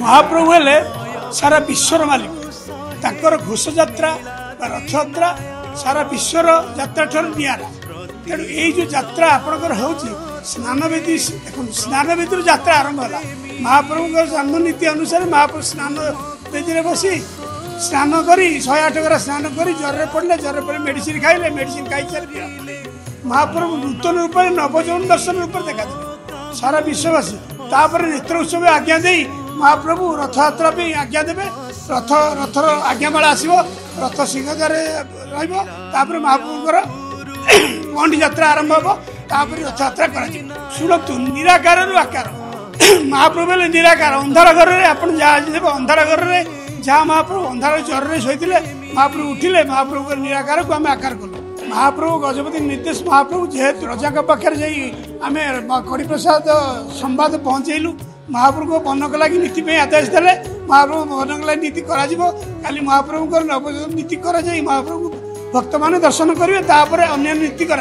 महाप्रभु हेले सारा विश्वर मालिक ताकर घोष यात्रा रथयात्रा सारा विश्वर यात्रा ठर निरा तेणु यही जो यात्रा आपणकर हो स्नानवेदी देखो स्नानवेदी यात्रा आरंभ है महाप्रभु जन्म नीति अनुसार महाप्रभु स्नान वेदी बसी स्नान कर 108 गरा स्नान कर ज्वर पड़े ज्वर पर मेडिसिन खाइले मेडिसिन खाई सारी महाप्रभु नूतन रूप नवजौन दर्शन रूप देखा सारा विश्ववासी तापर नेत्र उत्सव आज्ञा दे महाप्रभु रथयात्रा भी आज्ञा देवे रथ रथर आज्ञामाला आसो रथ सिंहद्वार रही महाप्रभुर गंडी यात्रा आरंभ हम रथयात्रा कर शुणु निराकार आकार महाप्रभु निराकार अंधार घर में आप अंधार घर में जहाँ महाप्रभु अंधार ज्वर शोते महाप्रभु उठिले महाप्रभु निराकार को आम आकार कलु महाप्रभु गजपति निर्देश महाप्रभु जेहेतु रजा पाखे आम कड़ी प्रसाद संवाद पहुँचेलु महाप्रभु बनक लगी नीति आदेश देले महाप्रभु बनक लगी नीति काली महाप्रभु नवजौन नीति कर महाप्रभु भक्त मान दर्शन करेंगे अन्य नीति कर